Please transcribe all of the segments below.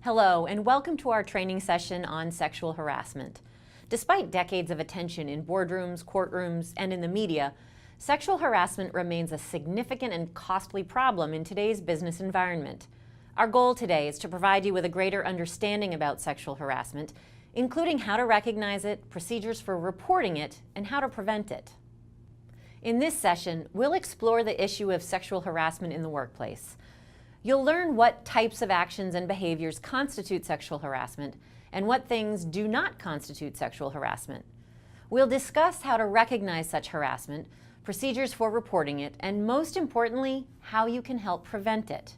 Hello, and welcome to our training session on sexual harassment. Despite decades of attention in boardrooms, courtrooms, and in the media, sexual harassment remains a significant and costly problem in today's business environment. Our goal today is to provide you with a greater understanding about sexual harassment, including how to recognize it, procedures for reporting it, and how to prevent it. In this session, we'll explore the issue of sexual harassment in the workplace. You'll learn what types of actions and behaviors constitute sexual harassment and what things do not constitute sexual harassment. We'll discuss how to recognize such harassment, procedures for reporting it, and most importantly, how you can help prevent it.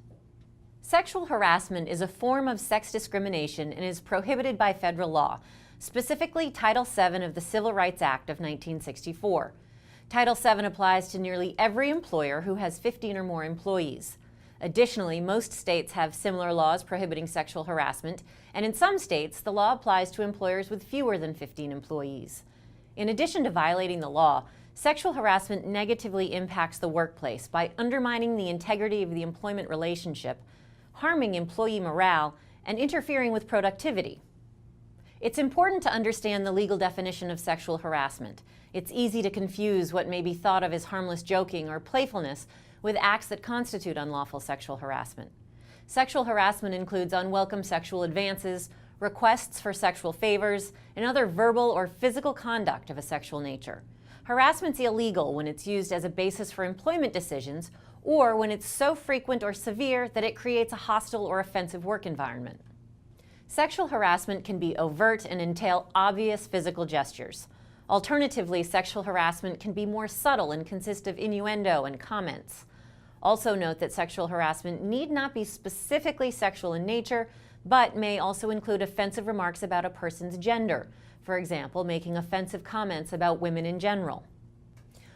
Sexual harassment is a form of sex discrimination and is prohibited by federal law, specifically Title VII of the Civil Rights Act of 1964. Title VII applies to nearly every employer who has 15 or more employees. Additionally, most states have similar laws prohibiting sexual harassment, and in some states, the law applies to employers with fewer than 15 employees. In addition to violating the law, sexual harassment negatively impacts the workplace by undermining the integrity of the employment relationship, harming employee morale, and interfering with productivity. It's important to understand the legal definition of sexual harassment. It's easy to confuse what may be thought of as harmless joking or playfulness with acts that constitute unlawful sexual harassment. Sexual harassment includes unwelcome sexual advances, requests for sexual favors, and other verbal or physical conduct of a sexual nature. Harassment's illegal when it's used as a basis for employment decisions or when it's so frequent or severe that it creates a hostile or offensive work environment. Sexual harassment can be overt and entail obvious physical gestures. Alternatively, sexual harassment can be more subtle and consist of innuendo and comments. Also note that sexual harassment need not be specifically sexual in nature, but may also include offensive remarks about a person's gender, for example, making offensive comments about women in general.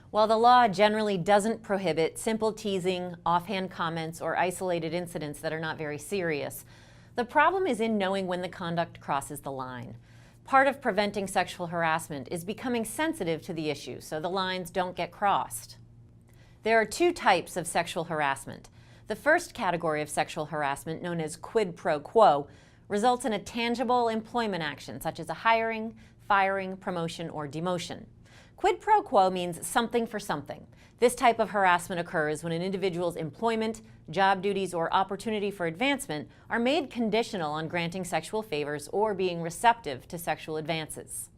While the law generally doesn't prohibit simple teasing, offhand comments, or isolated incidents that are not very serious, the problem is in knowing when the conduct crosses the line. Part of preventing sexual harassment is becoming sensitive to the issue so the lines don't get crossed. There are two types of sexual harassment. The first category of sexual harassment, known as quid pro quo, results in a tangible employment action such as a hiring, firing, promotion, or demotion. Quid pro quo means something for something. This type of harassment occurs when an individual's employment, job duties, or opportunity for advancement are made conditional on granting sexual favors or being receptive to sexual advances.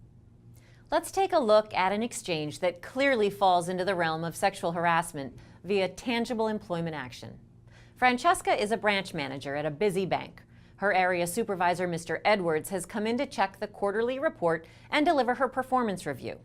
Let's take a look at an exchange that clearly falls into the realm of sexual harassment via tangible employment action. Francesca is a branch manager at a busy bank. Her area supervisor, Mr. Edwards, has come in to check the quarterly report and deliver her performance review.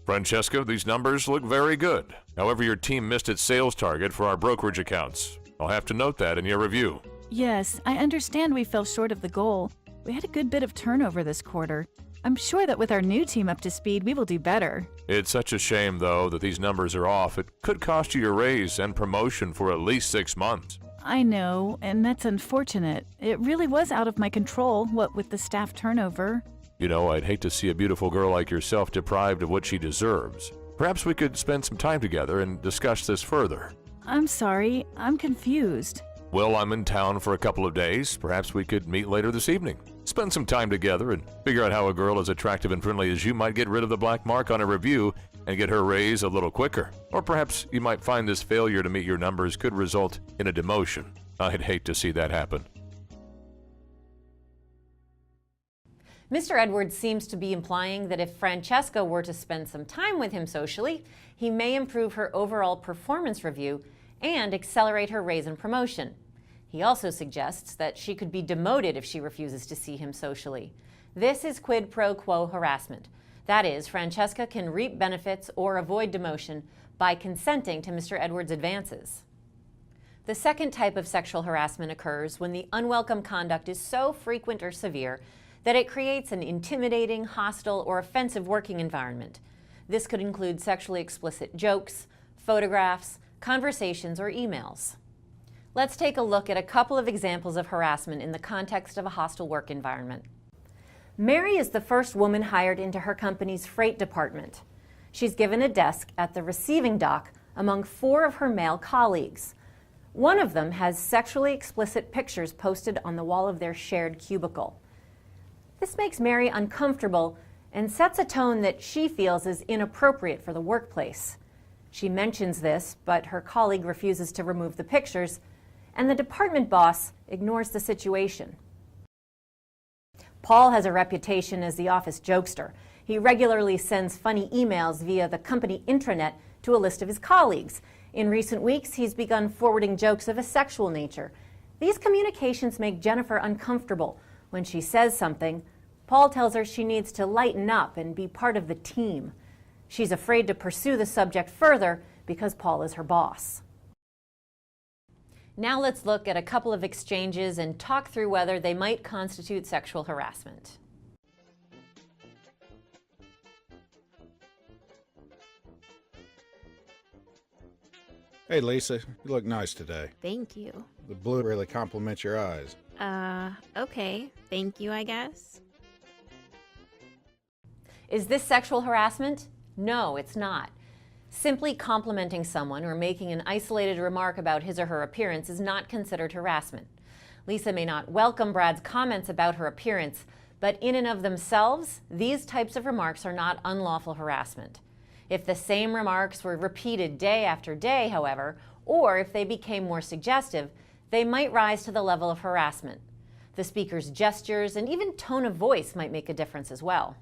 Francesca, these numbers look very good. However, your team missed its sales target for our brokerage accounts. I'll have to note that in your review. Yes, I understand we fell short of the goal. We had a good bit of turnover this quarter. I'm sure that with our new team up to speed, we will do better. It's such a shame, though, that these numbers are off. It could cost you your raise and promotion for at least 6 months. I know, and that's unfortunate. It really was out of my control, what with the staff turnover. You know, I'd hate to see a beautiful girl like yourself deprived of what she deserves. Perhaps we could spend some time together and discuss this further. I'm sorry, I'm confused. Well, I'm in town for a couple of days. Perhaps we could meet later this evening. Spend some time together and figure out how a girl as attractive and friendly as you might get rid of the black mark on a review and get her raise a little quicker. Or perhaps you might find this failure to meet your numbers could result in a demotion. I'd hate to see that happen. Mr. Edwards seems to be implying that if Francesca were to spend some time with him socially, he may improve her overall performance review and accelerate her raise and promotion. He also suggests that she could be demoted if she refuses to see him socially. This is quid pro quo harassment. That is, Francesca can reap benefits or avoid demotion by consenting to Mr. Edwards' advances. The second type of sexual harassment occurs when the unwelcome conduct is so frequent or severe that it creates an intimidating, hostile, or offensive working environment. This could include sexually explicit jokes, photographs, conversations, or emails. Let's take a look at a couple of examples of harassment in the context of a hostile work environment. Mary is the first woman hired into her company's freight department. She's given a desk at the receiving dock among 4 of her male colleagues. One of them has sexually explicit pictures posted on the wall of their shared cubicle. This makes Mary uncomfortable and sets a tone that she feels is inappropriate for the workplace. She mentions this, but her colleague refuses to remove the pictures, and the department boss ignores the situation. Paul has a reputation as the office jokester. He regularly sends funny emails via the company intranet to a list of his colleagues. In recent weeks, he's begun forwarding jokes of a sexual nature. These communications make Jennifer uncomfortable. When she says something, Paul tells her she needs to lighten up and be part of the team. She's afraid to pursue the subject further because Paul is her boss. Now let's look at a couple of exchanges and talk through whether they might constitute sexual harassment. Hey Lisa, you look nice today. Thank you. The blue really compliments your eyes. Okay. Thank you, I guess. Is this sexual harassment? No, it's not. Simply complimenting someone or making an isolated remark about his or her appearance is not considered harassment. Lisa may not welcome Brad's comments about her appearance, but in and of themselves, these types of remarks are not unlawful harassment. If the same remarks were repeated day after day, however, or if they became more suggestive, they might rise to the level of harassment. The speaker's gestures and even tone of voice might make a difference as well.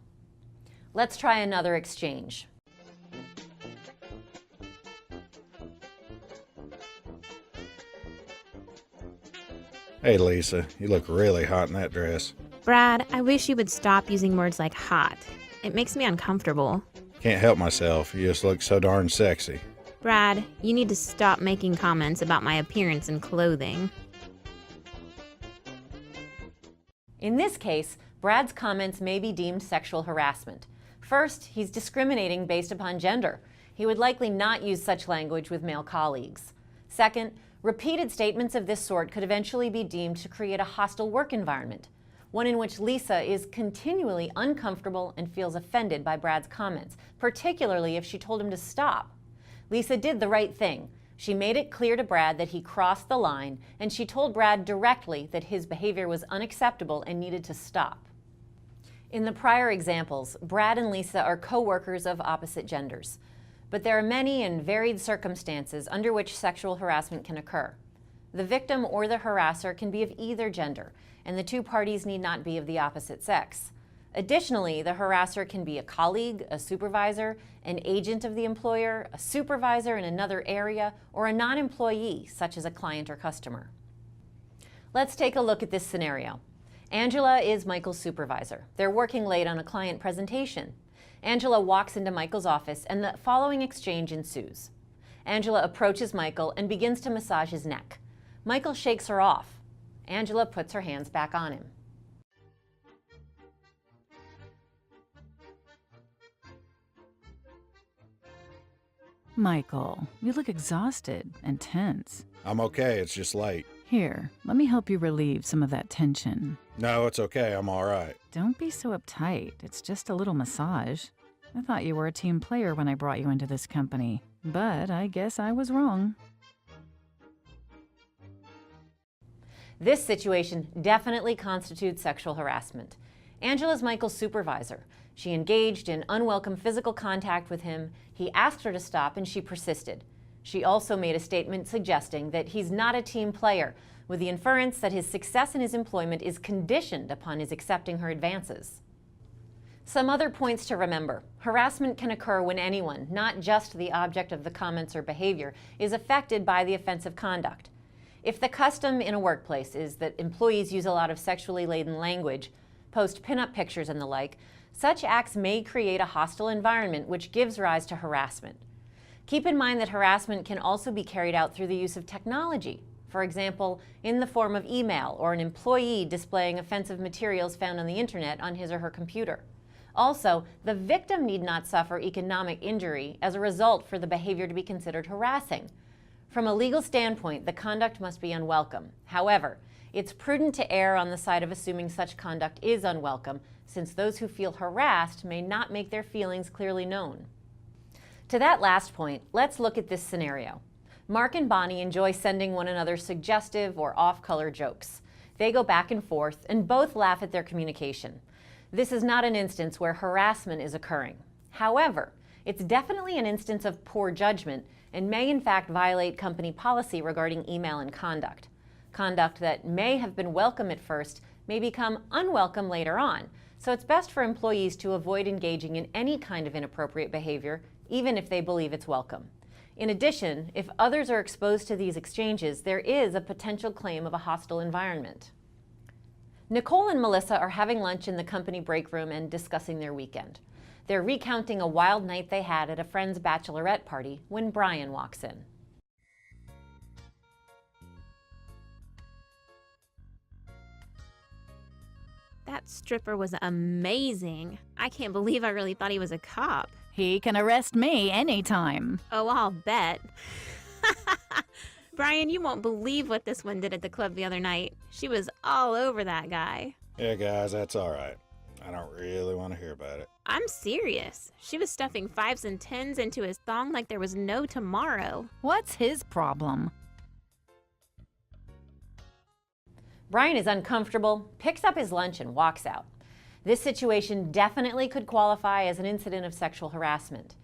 Let's try another exchange. Hey Lisa, you look really hot in that dress. Brad, I wish you would stop using words like hot. It makes me uncomfortable. Can't help myself, you just look so darn sexy. Brad, you need to stop making comments about my appearance and clothing. In this case, Brad's comments may be deemed sexual harassment. First, he's discriminating based upon gender. He would likely not use such language with male colleagues. Second, repeated statements of this sort could eventually be deemed to create a hostile work environment, one in which Lisa is continually uncomfortable and feels offended by Brad's comments, particularly if she told him to stop. Lisa did the right thing. She made it clear to Brad that he crossed the line, and she told Brad directly that his behavior was unacceptable and needed to stop. In the prior examples, Brad and Lisa are co-workers of opposite genders. But there are many and varied circumstances under which sexual harassment can occur. The victim or the harasser can be of either gender, and the two parties need not be of the opposite sex. Additionally, the harasser can be a colleague, a supervisor, an agent of the employer, a supervisor in another area, or a non-employee, such as a client or customer. Let's take a look at this scenario. Angela is Michael's supervisor. They're working late on a client presentation. Angela walks into Michael's office and the following exchange ensues. Angela approaches Michael and begins to massage his neck. Michael shakes her off. Angela puts her hands back on him. Michael, you look exhausted and tense. I'm okay, it's just late. Here, let me help you relieve some of that tension. No, it's okay, I'm alright. Don't be so uptight. It's just a little massage. I thought you were a team player when I brought you into this company, but I guess I was wrong. This situation definitely constitutes sexual harassment. Angela's Michael's supervisor. She engaged in unwelcome physical contact with him. He asked her to stop and she persisted. She also made a statement suggesting that he's not a team player, with the inference that his success in his employment is conditioned upon his accepting her advances. Some other points to remember. Harassment can occur when anyone, not just the object of the comments or behavior, is affected by the offensive conduct. If the custom in a workplace is that employees use a lot of sexually laden language, post pinup pictures and the like, such acts may create a hostile environment which gives rise to harassment. Keep in mind that harassment can also be carried out through the use of technology. For example, in the form of email or an employee displaying offensive materials found on the internet on his or her computer. Also, the victim need not suffer economic injury as a result for the behavior to be considered harassing. From a legal standpoint, the conduct must be unwelcome. However, it's prudent to err on the side of assuming such conduct is unwelcome, since those who feel harassed may not make their feelings clearly known. To that last point, let's look at this scenario. Mark and Bonnie enjoy sending one another suggestive or off-color jokes. They go back and forth and both laugh at their communication. This is not an instance where harassment is occurring. However, it's definitely an instance of poor judgment and may in fact violate company policy regarding email and conduct. Conduct that may have been welcome at first may become unwelcome later on, so it's best for employees to avoid engaging in any kind of inappropriate behavior, even if they believe it's welcome. In addition, if others are exposed to these exchanges, there is a potential claim of a hostile environment. Nicole and Melissa are having lunch in the company break room and discussing their weekend. They're recounting a wild night they had at a friend's bachelorette party when Brian walks in. That stripper was amazing. I can't believe I really thought he was a cop. He can arrest me anytime. Oh, I'll bet. Brian, you won't believe what this one did at the club the other night. She was all over that guy. Yeah, guys, that's all right. I don't really want to hear about it. I'm serious. She was stuffing 5s and 10s into his thong like there was no tomorrow. What's his problem? Brian is uncomfortable, picks up his lunch, and walks out. This situation definitely could qualify as an incident of sexual harassment.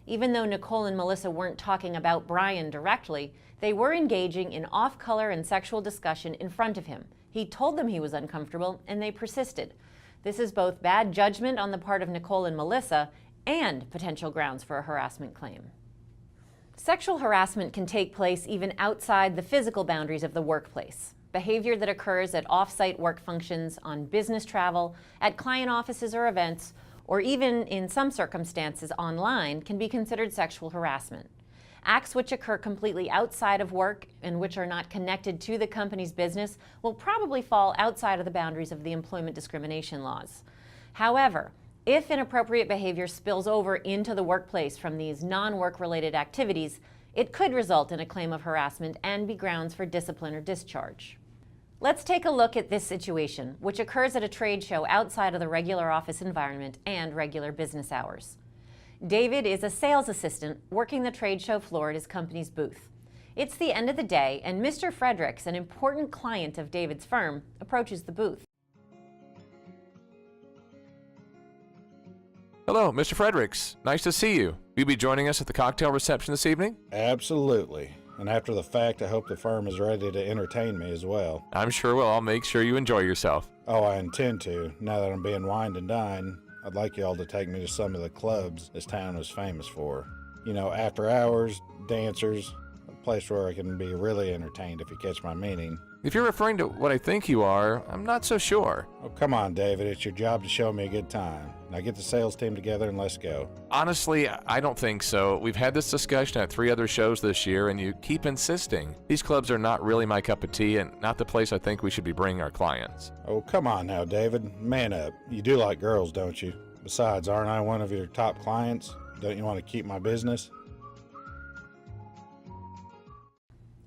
Even though Nicole and Melissa weren't talking about Brian directly, they were engaging in off-color and sexual discussion in front of him. He told them he was uncomfortable, and they persisted. This is both bad judgment on the part of Nicole and Melissa and potential grounds for a harassment claim. Sexual harassment can take place even outside the physical boundaries of the workplace. Behavior that occurs at off-site work functions, on business travel, at client offices or events, or even in some circumstances online can be considered sexual harassment. Acts which occur completely outside of work and which are not connected to the company's business will probably fall outside of the boundaries of the employment discrimination laws. However, if inappropriate behavior spills over into the workplace from these non-work related activities, it could result in a claim of harassment and be grounds for discipline or discharge. Let's take a look at this situation, which occurs at a trade show outside of the regular office environment and regular business hours. David is a sales assistant working the trade show floor at his company's booth. It's the end of the day, and Mr. Fredericks, an important client of David's firm, approaches the booth. Hello, Mr. Fredericks. Nice to see you. Will you be joining us at the cocktail reception this evening? Absolutely. And after the fact, I hope the firm is ready to entertain me as well. I'm sure we'll all make sure you enjoy yourself. Oh, I intend to. Now that I'm being wined and dined, I'd like y'all to take me to some of the clubs this town is famous for. You know, after hours, dancers, a place where I can be really entertained, if you catch my meaning. If you're referring to what I think you are, I'm not so sure. Oh, come on, David. It's your job to show me a good time. Now get the sales team together and let's go. Honestly, I don't think so. We've had this discussion at 3 other shows this year, and you keep insisting. These clubs are not really my cup of tea and not the place I think we should be bringing our clients. Oh, come on now, David. Man up. You do like girls, don't you? Besides, aren't I one of your top clients? Don't you want to keep my business?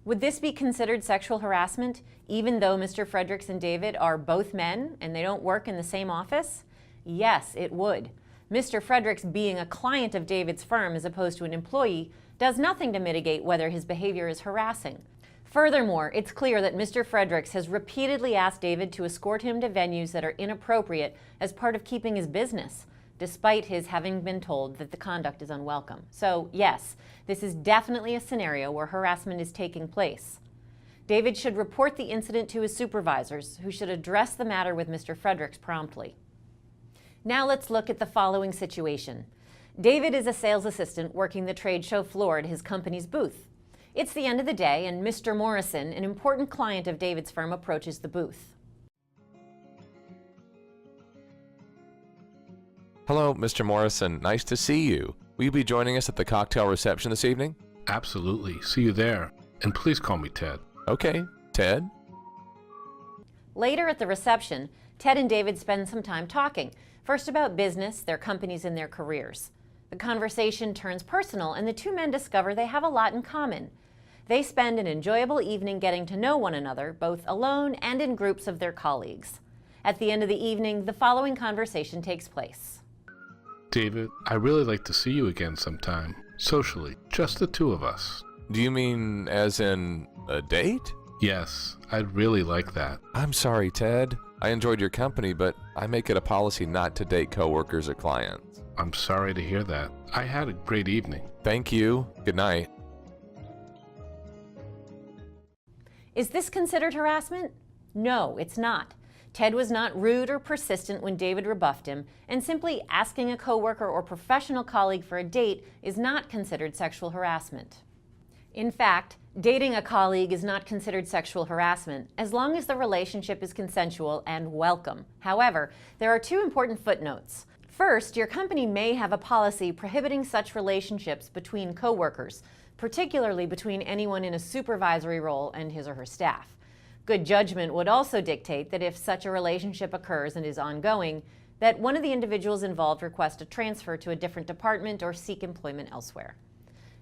Would this be considered sexual harassment, even though Mr. Fredericks and David are both men and they don't work in the same office? Yes, it would. Mr. Fredericks being a client of David's firm as opposed to an employee does nothing to mitigate whether his behavior is harassing. Furthermore, it's clear that Mr. Fredericks has repeatedly asked David to escort him to venues that are inappropriate as part of keeping his business, despite his having been told that the conduct is unwelcome. So, yes, this is definitely a scenario where harassment is taking place. David should report the incident to his supervisors, who should address the matter with Mr. Fredericks promptly. Now let's look at the following situation. David is a sales assistant working the trade show floor at his company's booth. It's the end of the day, and Mr. Morrison, an important client of David's firm, approaches the booth. Hello, Mr. Morrison. Nice to see you. Will you be joining us at the cocktail reception this evening? Absolutely. See you there. And please call me Ted. Okay, Ted. Later at the reception, Ted and David spend some time talking, first about business, their companies, and their careers. The conversation turns personal, and the two men discover they have a lot in common. They spend an enjoyable evening getting to know one another, both alone and in groups of their colleagues. At the end of the evening, the following conversation takes place. David, I'd really like to see you again sometime. Socially, just the two of us. Do you mean as in a date? Yes, I'd really like that. I'm sorry, Ted. I enjoyed your company, but I make it a policy not to date coworkers or clients. I'm sorry to hear that. I had a great evening. Thank you. Good night. Is this considered harassment? No, it's not. Ted was not rude or persistent when David rebuffed him, and simply asking a coworker or professional colleague for a date is not considered sexual harassment. In fact, dating a colleague is not considered sexual harassment as long as the relationship is consensual and welcome. However, there are two important footnotes. First, your company may have a policy prohibiting such relationships between coworkers, particularly between anyone in a supervisory role and his or her staff. Good judgment would also dictate that if such a relationship occurs and is ongoing, that one of the individuals involved request a transfer to a different department or seek employment elsewhere.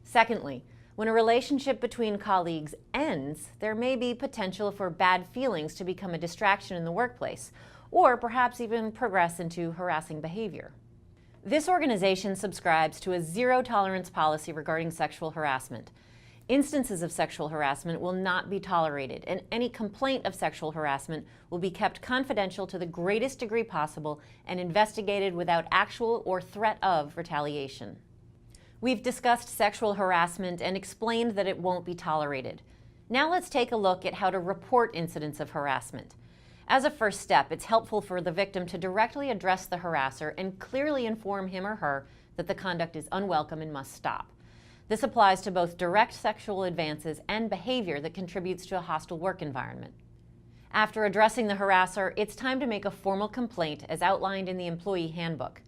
Secondly, when a relationship between colleagues ends, there may be potential for bad feelings to become a distraction in the workplace, or perhaps even progress into harassing behavior. This organization subscribes to a zero-tolerance policy regarding sexual harassment. Instances of sexual harassment will not be tolerated, and any complaint of sexual harassment will be kept confidential to the greatest degree possible and investigated without actual or threat of retaliation. We've discussed sexual harassment and explained that it won't be tolerated. Now let's take a look at how to report incidents of harassment. As a first step, it's helpful for the victim to directly address the harasser and clearly inform him or her that the conduct is unwelcome and must stop. This applies to both direct sexual advances and behavior that contributes to a hostile work environment. After addressing the harasser, it's time to make a formal complaint as outlined in the employee handbook.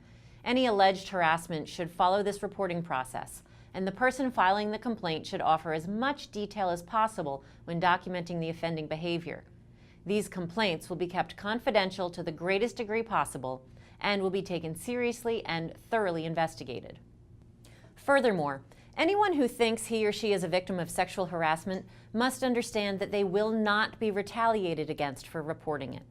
Any alleged harassment should follow this reporting process, and the person filing the complaint should offer as much detail as possible when documenting the offending behavior. These complaints will be kept confidential to the greatest degree possible and will be taken seriously and thoroughly investigated. Furthermore, anyone who thinks he or she is a victim of sexual harassment must understand that they will not be retaliated against for reporting it.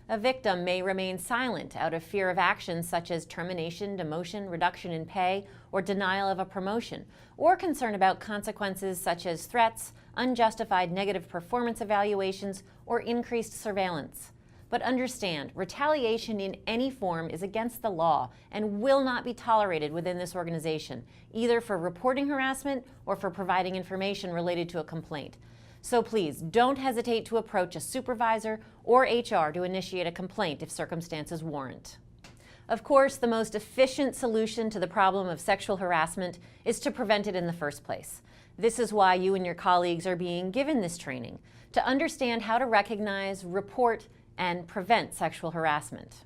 A victim may remain silent out of fear of actions such as termination, demotion, reduction in pay, or denial of a promotion, or concern about consequences such as threats, unjustified negative performance evaluations, or increased surveillance. But understand, retaliation in any form is against the law and will not be tolerated within this organization, either for reporting harassment or for providing information related to a complaint. So please, don't hesitate to approach a supervisor or HR to initiate a complaint if circumstances warrant. Of course, the most efficient solution to the problem of sexual harassment is to prevent it in the first place. This is why you and your colleagues are being given this training, to understand how to recognize, report, and prevent sexual harassment.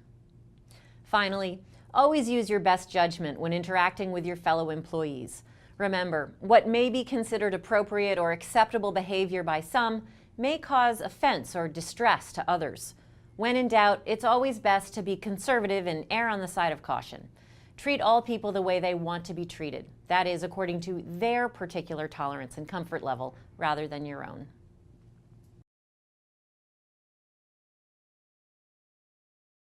Finally, always use your best judgment when interacting with your fellow employees. Remember, what may be considered appropriate or acceptable behavior by some may cause offense or distress to others. When in doubt, it's always best to be conservative and err on the side of caution. Treat all people the way they want to be treated. That is, according to their particular tolerance and comfort level, rather than your own.